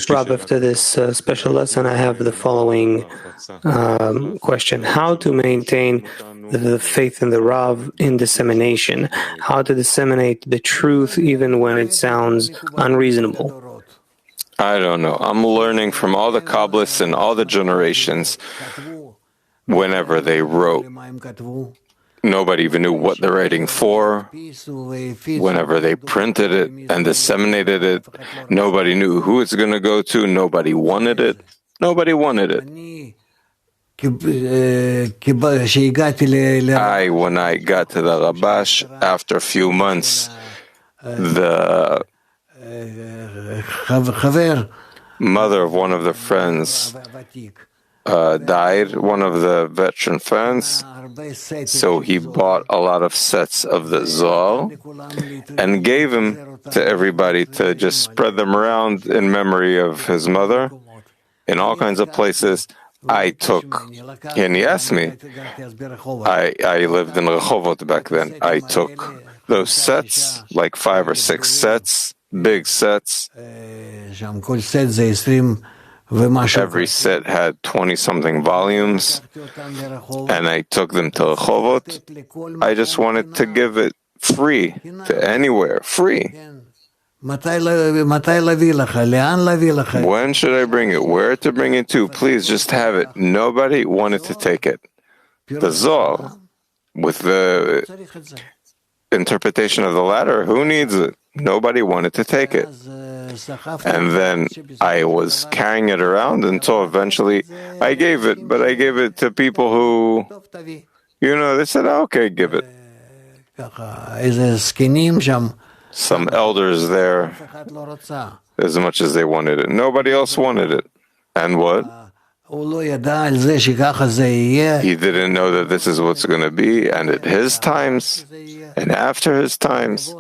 Rob, after this special lesson, I have the following question. How to maintain the faith in the Rav in dissemination? How to disseminate the truth even when it sounds unreasonable? I don't know. I'm learning from all the Kabbalists and all the generations. Whenever they wrote, nobody even knew what they're writing for. Whenever they printed it and disseminated it, nobody knew who it's going to go to. Nobody wanted it. Nobody wanted it. When I got to the Rabash, after a few months, the mother of one of the friends died, one of the veteran friends, so he bought a lot of sets of the Zohar and gave them to everybody to just spread them around in memory of his mother in all kinds of places. I took, and he asked me, I lived in Rehovot back then, I took those sets, like 5 or 6 sets, big sets. Every set had 20-something volumes, and I took them to Rehovot. I just wanted to give it free to anywhere, free. When should I bring it? Where to bring it to? Please just have it. Nobody wanted to take it. The Zohar, with the interpretation of the latter, who needs it? Nobody wanted to take it. And then I was carrying it around until eventually I gave it, but I gave it to people who, they said, okay, give it. Some elders there, as much as they wanted it. Nobody else wanted it. And what? He didn't know that this is what's going to be, and at his times, and after his times.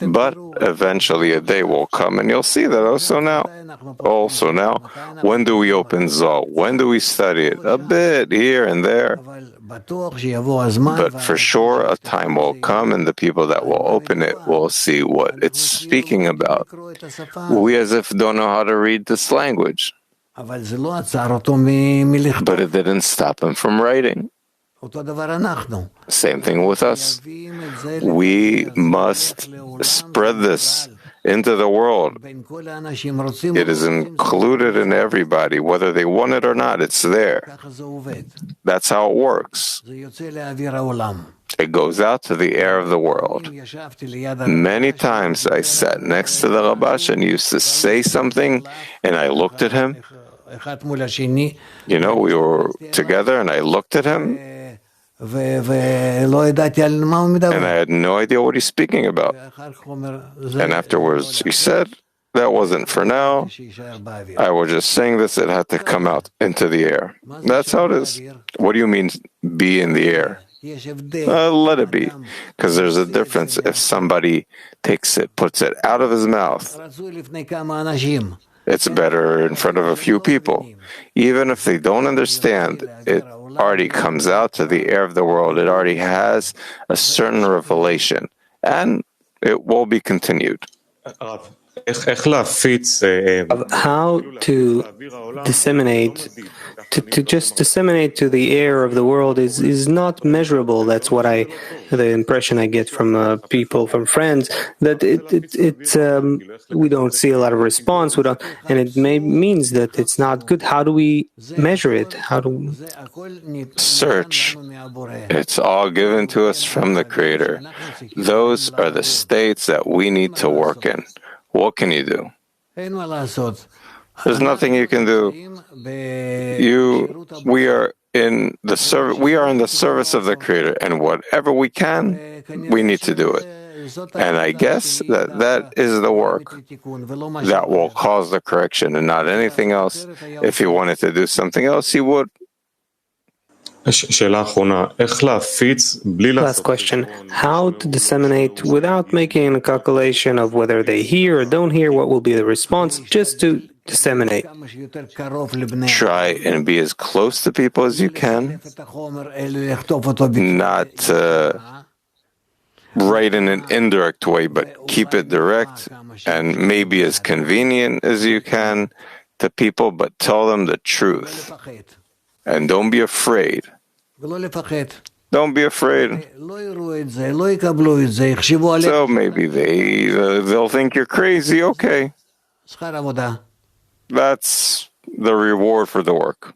But eventually a day will come, and you'll see that also now. When do we open Zohar? When do we study it? A bit here and there. But for sure, a time will come, and the people that will open it will see what it's speaking about. We as if don't know how to read this language. But it didn't stop him from writing. Same thing with us. We must spread this into the world. It is included in everybody, whether they want it or not, it's there. That's how it works. It goes out to the air of the world. Many times I sat next to the Rabash and he used to say something, and I looked at him. We were together, and I looked at him, and I had no idea what he's speaking about. And afterwards, he said, that wasn't for now. I was just saying this, it had to come out into the air. That's how it is. What do you mean, be in the air? Let it be, because there's a difference if somebody takes it, puts it out of his mouth. It's better in front of a few people. Even if they don't understand, it already comes out to the air of the world. It already has a certain revelation, and it will be continued. How to disseminate, to just disseminate to the air of the world is not measurable. That's what the impression I get from people, from friends, that we don't see a lot of response. And it means that it's not good. How do we measure it? How do search? It's all given to us from the Creator. Those are the states that we need to work in. What can you do? There's nothing you can do. We are in the service of the Creator, and whatever we can, we need to do it. And I guess that is the work that will cause the correction, and not anything else. If he wanted to do something else, he would. Last question. How to disseminate without making a calculation of whether they hear or don't hear, what will be the response, just to disseminate? Try and be as close to people as you can, not write in an indirect way, but keep it direct and maybe as convenient as you can to people, but tell them the truth. And don't be afraid. Don't be afraid. So maybe they'll think you're crazy. Okay. That's the reward for the work.